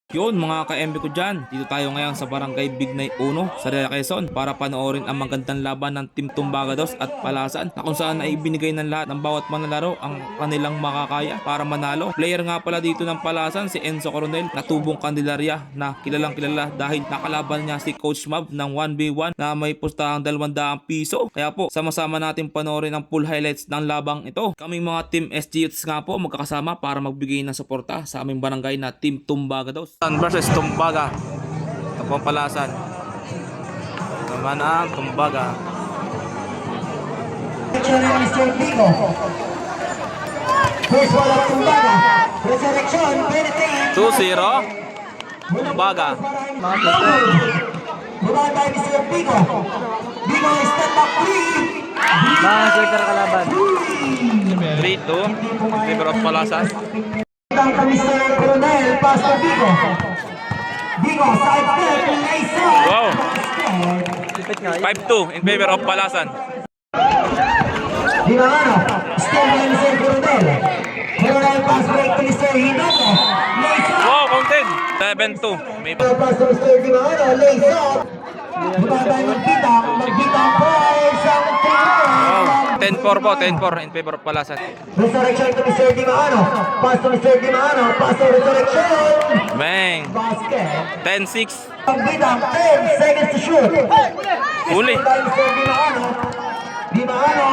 Yun mga ka-MB ko dyan, dito tayo ngayon sa Barangay Bignay 1 sa Ria Quezon para panoorin ang magandang laban ng Team Tumbagados at Palasan na kung saan ay ibinigay ng lahat ng bawat manlalaro ang kanilang makakaya para manalo. Player nga pala dito ng Palasan si Enzo Coronel na tubong Candelaria na kilalang kilala dahil nakalaban niya si Coach Mab ng 1v1 na may pustahang 200 piso. Kaya po sama-sama natin panoorin ang full highlights ng labang ito. Kaming mga Team SG Youths nga po magkakasama para magbigay ng suporta sa aming barangay na Team Tumbagados versus Tumbaga. Ito po ang Palasan. Naman ang Tumbaga. Mr. Pico. First one of Tumbaga. Resurrection, penetrate. 2-0. Tumbaga. Bumaba Mr. Pico. Pico step up 3. Sector kalaban. 3-2. Favor of Palasan. Ang Mr. Coronel, Pastor Pico. Pico, side step, lace up. Wow. Basket. 5-2 in favor of Palasan. Dimano, still by Mr. Coronel. Coronel pass break to Mr. Hinogo. Lace up. Wow, counted. 7-2. May Pass to Mr. Dimano, lace up. Bumaba magbitang boys ang wow. 3. 10-4 po, 10-4 in favor of Palasan. Resurrection to Mr. Dimano. Pass to Mr. Dimano. Pass to Resurrection. Bang. Basket. 10-6. Magbitang 10 seconds to shoot. Huli. By Mr. Dimano. Dimano.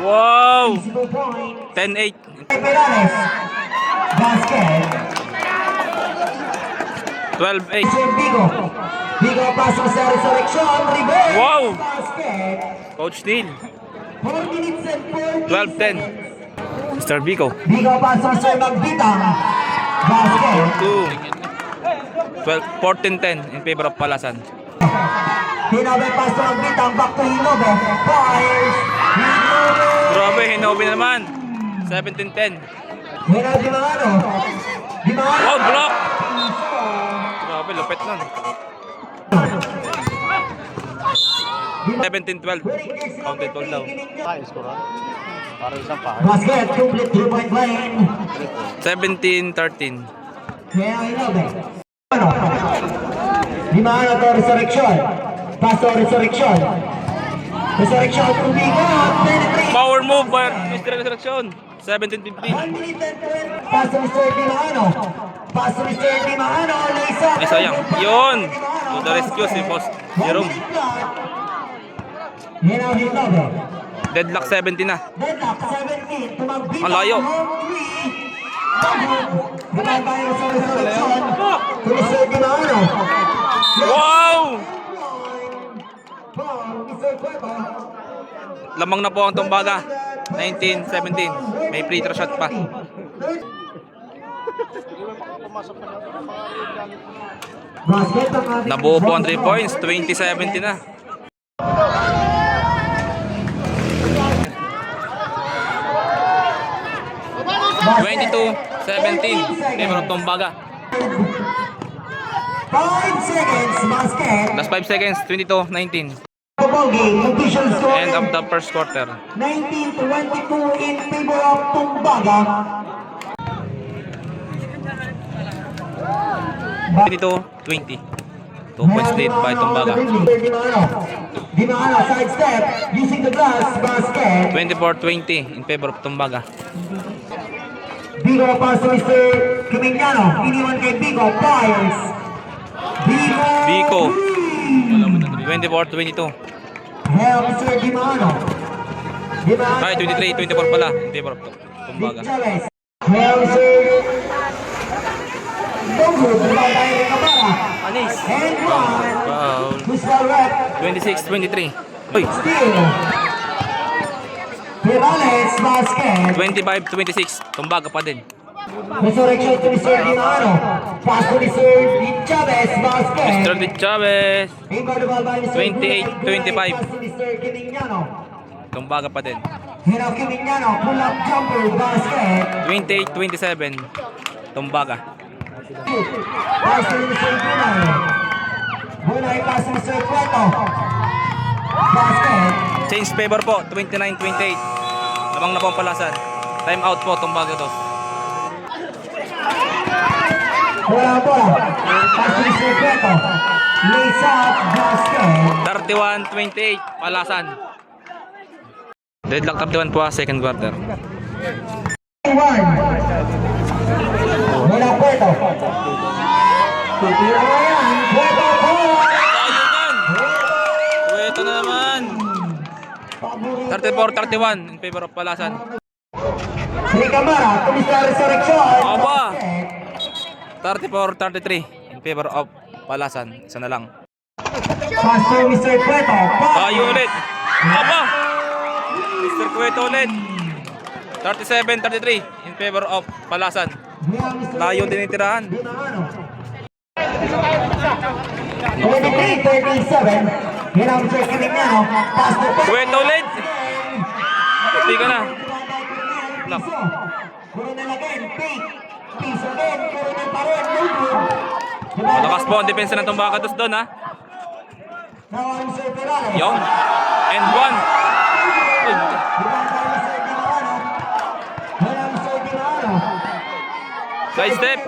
Wow. Easy point. 10-8. Perales. Basket. 12-8. Mr. Bigo. Bigo pass to Mr. Resurrection. Reverse. Wow. Basket. Coach Neil. 4 minutes and 40 12-10. Mr. Vico. Bigo pass to Mr. Magbitang. Basket. 14-10 in favor of Palasan. Hinobe pass to Magbitang. Back to Hinobe. Fires. Hinobe. Grabe, Hinobe na naman. 17-10. Hinobe Dimano. Dimano. Wow, block. Grabe, lupit nun. 17-12. Counted 12 daw. Para isang pahay. Basket. Complete 3-point line. 17-13. Kaya Hinobe. Dimano to Resurrection. Pass to Resurrection. Resurrection to Bigo. Penetrate. Power move by Mr. Resurrection. 17-15. 1 minute and 20. Pass to Mr. Dimano. Pass to Mr. Dimano. Lace up. Ay, sayang. Yun. To the rescue si Boss Jerome. Hinobe. Deadlock 17 na. Deadlock 17. Tumagbita. Ang layo. Bumabayo sa Resurrection. To Mr. Dimano. Wow! Mr. Cueva. Lamang na po ang Tumbaga. 19-17. May free throw shot pa. Basket ang ating Nabuo po ang 3 points. 20-17 na. Basket. 22-17. Favor of Tumbaga. 5 seconds. Basket. Last 5 seconds. 22-19. Ball game. Official score. End of the first quarter. 19-22 in favor of Tumbaga. 22-20. 2 points lead by Tumbaga. Dimano side step using the glass basket. 24-20 in favor of Tumbaga. Bigo pass to Mr. Kimignano. Iniwan kay Bigo. Fires. Bigo. Three. 24-22. Hell, Mr. Dimano. Dimano. Ay, 23-24 pala in favor of Tumbaga. Chavez. Hell, Mr. Dogo. Bumatay ni Kabara. Anis. And one. Wow. Mr. Rep. 26-23. Uy. Steal. Perales basket. 25-26. Tumbaga pa din. Resurrection to Mr. Dimano. Pass to Mr. Chavez basket. Mr. Di Chavez. 28-25. 28-25. Pass to Mr. Kimignano. Tumbaga pa din. Hinaw Kimignano. Pull up jumper basket. 28-27. Tumbaga. Pass to Mr. Bunay. Bunay pass to Mr. Cueto. Basket. Change favor po. 29-28. Lamang na po ang Palasan. Time out po. Tumbaga to. Wala ang bola. Pass to Mr. Cueto. Lays up, basket. 31-28, Palasan. Deadlock 31 po second quarter. 1. Mula Cueto. Tutira mo yan. Cueto po. Ayun! Ito na naman. 34-31 in favor of Palasan. Sri Camara, Mr. Resurrection. Aba! 34-33 in favor of Palasan. Isa na lang. Pass to Mr. Cueto. Tayo ulit. Aba! Mr. Cueto ulit. 37-33 in favor of Palasan. Tayo din itirahan. 23-37. Yan ang Mr. Kimignano. Pass to Cueto ulit. Hindi ka na. Lock. Coronel again. Fake. Piso again. Coronel pa rin. Malakas po ang depensa ng Tumbagados doon, ha? Now ang Mr. Perales. Yung. And one. Uy. Side step.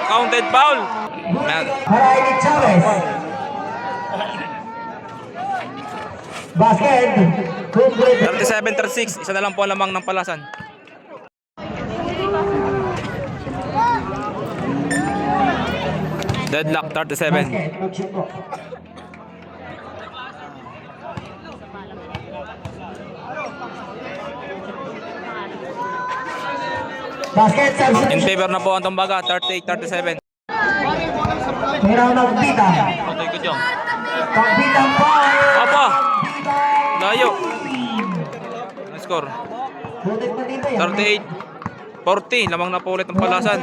Counted foul. Harayli Chavez. Basket. 37-36. Isa na lang po ang lamang ng Palasan. Deadlock 37. Basket. Mag-shoot po. Basket. In favor na po ang Tumbaga. 38-37. Mayroon magbita. Patay ko dyan. Pagbita po. Apa! Layo. Ang score. 38-40. Lamang na po ulit ng Palasan.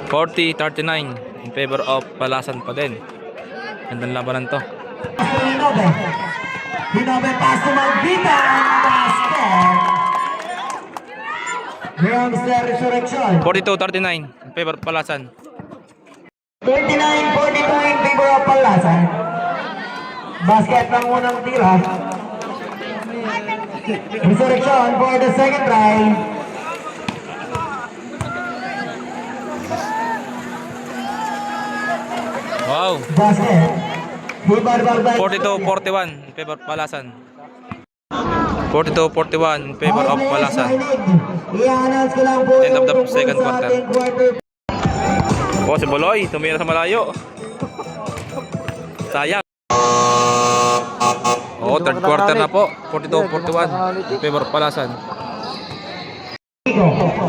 40-39 in favor of Palasan pa din. Gandang labanan to. Hinobe pass to Magbita. Basket. Mayroon Mr. Resurrection. 42-39 in favor of Palasan. 39-42 in favor of Palasan. Basket ng unang tira. Resurrection for the second try. Wow! Basket. Hibarbal by 42-41 in favor of Palasan. 42-41 in favor of Palasan. I-announce ko lang po End of the yung second sa quarter. ating quarter. Oh, si Boloy, tumira sa malayo. Sayang. Oh, third quarter na po. 42-41 in favor of Palasan.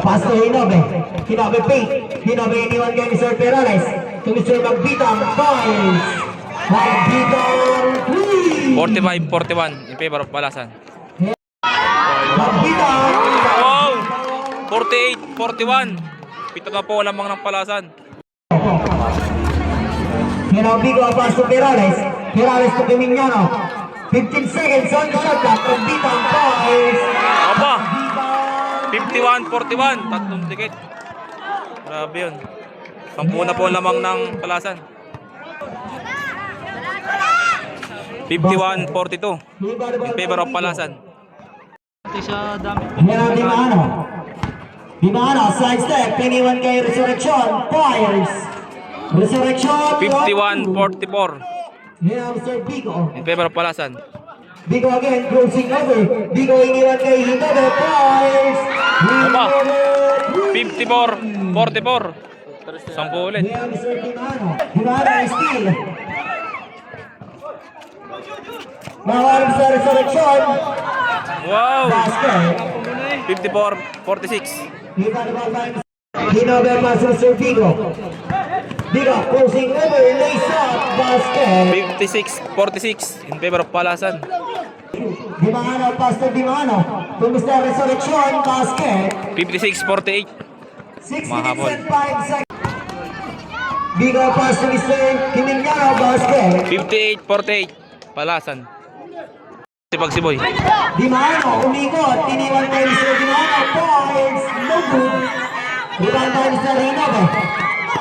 Pass to Hinobe. Hinobe fake. Hinobe iniwan kay Mr. Perales. To Mr. Magbitang. Files. Magbitang 3. 45-41 in favor of Palasan. Magbitang. Wow! 48-41. Pito na po lamang ng Palasan. Hinobe go pass to Perales. Perales to Kimignano. 15 seconds on the shot clock. Magbitang. Files. Aba! Magbitang. 51-41. Tatlong tikit. Grabe yun. 10 na po lamang ng Palasan. 51-42 in favor of Palasan. Yan ang Dimano, side step, piniwan kay Resurrection, fires. Resurrection, 51-44 Yan ang Sir Bigo. in favor of Palasan. Bigo again, closing over. Bigo iniwan kay Hinobe, fires. Aba. Hinobe, 54-44. 10 ulit. yan ang Sir Dimano. Dimano ay steal. Nawalan sa Resurrection, Wow! basket. 54-46. Hinobe pass to Sir Bigo. Bigo, closing over, lays up, basket. 56-46 in favor of Palasan. Dimano, pass to Dimano. To Mr. Resurrection, basket. 56-48. 6 Mahabol. minutes and 5 seconds. Bigo, pass to Mr. Kimignano, basket. 58-48 Palasan. Pagsiboy. Dimano, umikot. Tiniwan kay Mr. Dimano. Points. No good. Rebound by Mr. Hinobe.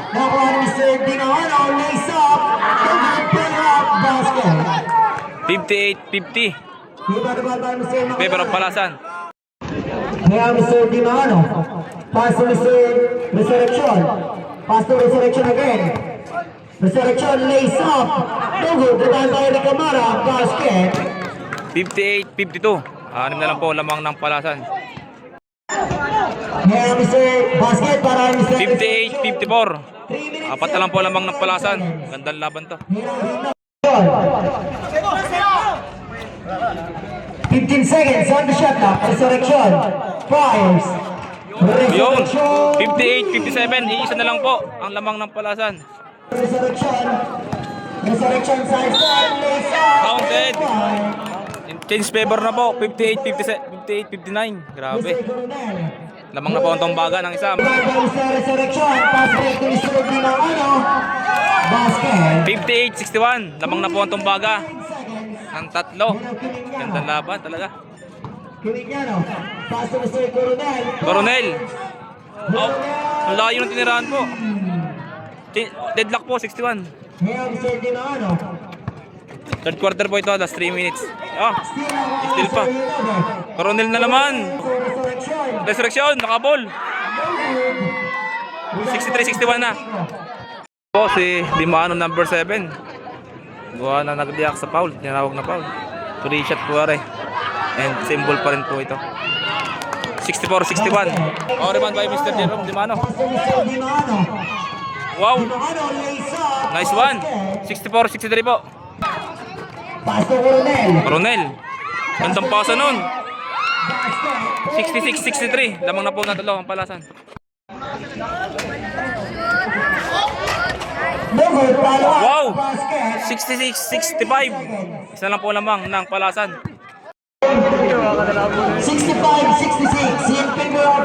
Nakuha ni Mr. Dimano. Lays up. No good. Pull up. Basket. 58-50 Rebound by Mr. in favor of Palasan. Kaya Mr. Dimano. Pass to Mr. Resurrection. Pass to Resurrection again. Resurrection lays up. No good. Rebound by Eric Camara. Basket. 58-52. Anim na lang po lamang ng palasan. Kaya Mr. Basket para Mr. 58-54. Apat na lang po lamang ng palasan. Gandang laban to. 15 seconds on the shot clock. Resurrection. Fires. Yun. Resurrection. 58-57. Iisa na lang po ang lamang ng palasan. Resurrection. Resurrection side step. Lays up. Counted. Change favor na po. 58-59. Grabe. Mr. Coronel. Lamang na po ang tombaga ng isa. Resurrection. Pass break to Mr. Dimano. Basket. 58-61. Lamang na po ang tombaga ng tatlo. Gandang laban talaga. Curigliano. Pass to Mr. Coronel. Coronel. Oh, ang layo ng tinirahan po. Deadlock po, 61. Kaya Mr. Dimano. Third quarter po ito, last 3 minutes. Still pa. Coronel na naman. Resurrection, nakabol. 63-61 na. Po si Dimano number 7. Gawa na nagdiyak sa foul, tinawag na foul. 3 shot po are. And symbol pa rin po ito. 64-61. Oh, rebound by Mr. Jerome Dimano. Pass to Mr. Dimano. Wow, Dimano lays up. nice one. 64-63 po. Pass to Coronel. Coronel. Gandang pasa nun. 66-63. Lamang na po na talo ang palasan. No good. Follow up. Wow! Basket. 66-65. Isa lang po lamang ng palasan. 65-66. In favor of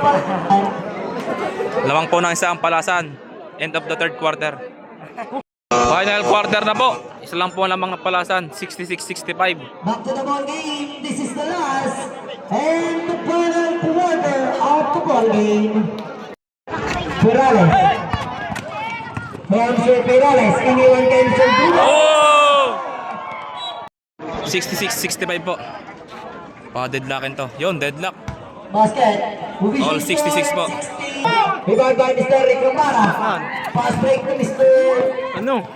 Lamang po ng isa ang palasan. End of the third quarter. Final quarter na po. Isa lang po lamang ng palasan. 66-65. Back to the ball game. This is the last and the final quarter of the ball game. Perales. Mr. Perales. Iniwan kay Mr. Bruno. Oh! 66-65 po. Deadlockin to. Yun, deadlock. Basket. All 66 po. Rebound by Mr. Rick Camara. Pass break to Mr. Ano?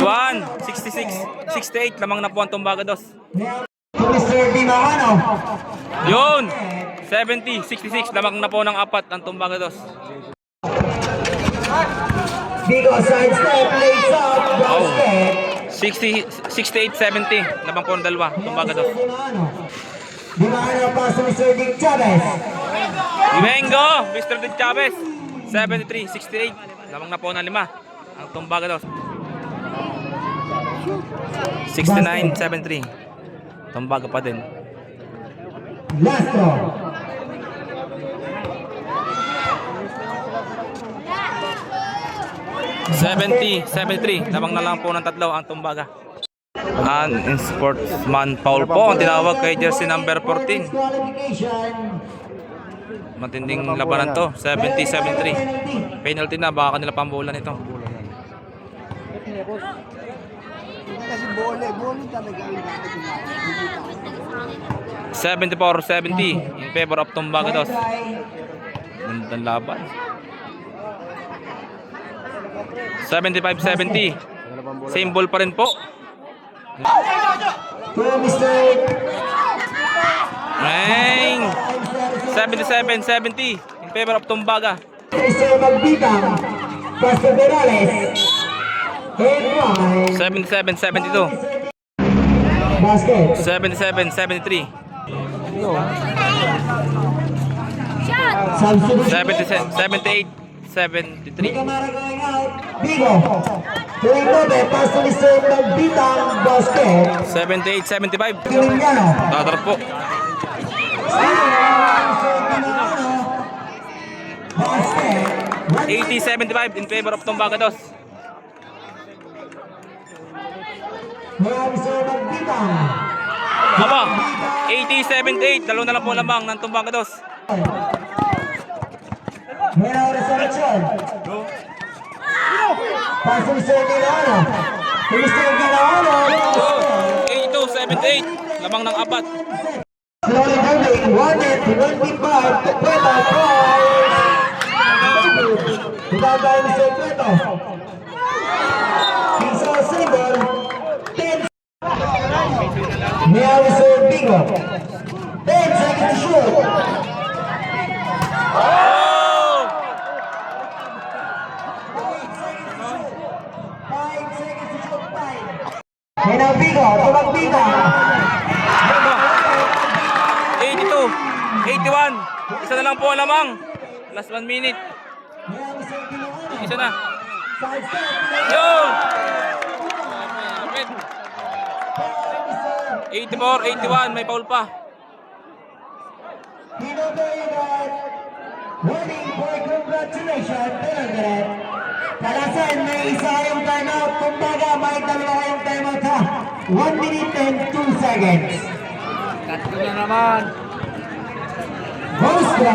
Swan, 66-68. Lamang na po ang tumbaga dos. To Mr. Dimano. Yun! 70-66. Lamang na po ng apat ang tumbaga dos. Bigo side step. Lays up. Basket. 68-70. Lamang po ng dalawa. Tumbaga dos. Dimano. Dimano pass to Mr. Dick Chavez. Imengo! Mr. Dick Chavez. 73-68. Lamang na po ng lima. Ang tumbaga dos. 69-73. Tumbaga pa din. Lastro. $70, 73. Lamang na lang po ng tatlo ang tumbaga. In sportsman foul po ang tinawag kay jersey number 14. Qualification. Matinding labanan to. 70-73. Penalty na, baka kanila pambulan ito. Kasi bole talaga ang dapat nila. 74-70 in favor of Tumbagados. Gandang laban. 75-70. Same ball pa rin po. To Mr. Ring. 77-70 in favor of Tumbaga. Mr. Magbitang. Pastor Perales. And 77-72. basket. 77-73. Substitution. 78-73. Camara going out. Bigo. Tuwing dobe. Pass to Mr. Magbitang. Basket. 78-75. Quilignano. Tatar po. Basket. 80-75 in favor of Tumbagados. Mr. Magbitang. Aba, 80-78. Dalawa na lang po lamang ng Tumbagados. Mena resurrection. Pass to Mr. Gilano. To Mr. Gilano. 82-78. Lamang ng apat. Slowly dobe. wanted 25 to Cueto points. Hubad tayo Mr. Cueto. Piso single, 10. Now Mr. Bingo. 10 seconds to shoot. Oh! 5 seconds to shoot time. And now Bingo, tumagbida. 82, 81. Isa na lang po ang lamang. Last 1 minute. Now Mr. Bingo. Isa na. Side step. Yun! 84, 81. May foul pa. Bingo Vegas. Winning for congratulations. Pinagaret. Palasan, may isa kayong timeout. Kumbaga, may dalawa kayong timeout ha. 1 minute and 2 seconds. Tatlo na naman. Bosco.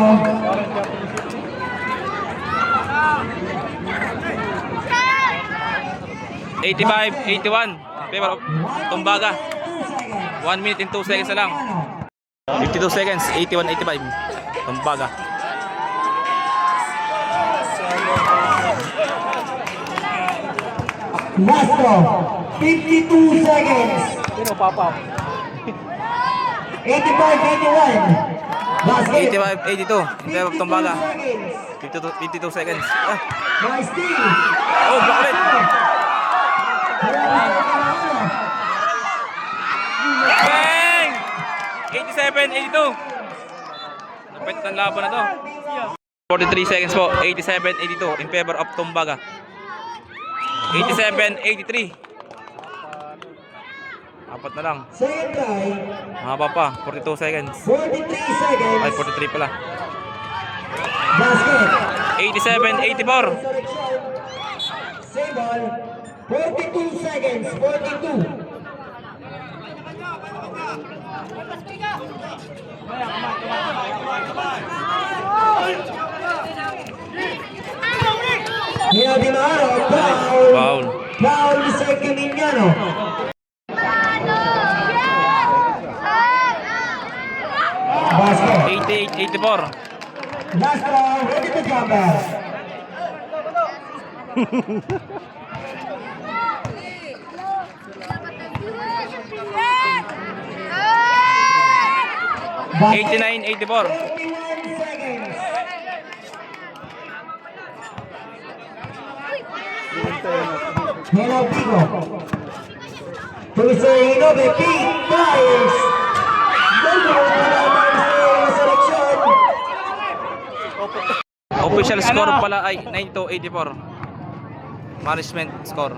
₱85, 81. Favor of Tumbaga. 1 minute and 2 seconds na lang. 52 seconds, 81, 85. Tumbaga. Lastro. 52 seconds. Sino papa? 85, 81. Basket. 85, 82. In favor of Tumbaga. 52 52 seconds. Nice steal. Oh, block ulit. Bang! 87, 82. Napit ng laban na to. 43 seconds po. 87, 82. In favor of Tumbaga. 87, 83. Apat na lang. Second try. Mahaba pa. 42 seconds. 43 seconds. Ay, 43 pala. Basket. 87, 84. Same ball. 42 seconds. 42. Mira Di Maro. Foul. Foul. Foul ni Sergio Mignano. Basket. 88, 84. Last ball. Ready to jumper. Basket. 89, 84. 31 seconds. Hello, Pico. To Mr. Hinobe, big fires. Selection. Official score pala ay 92-84. Management score.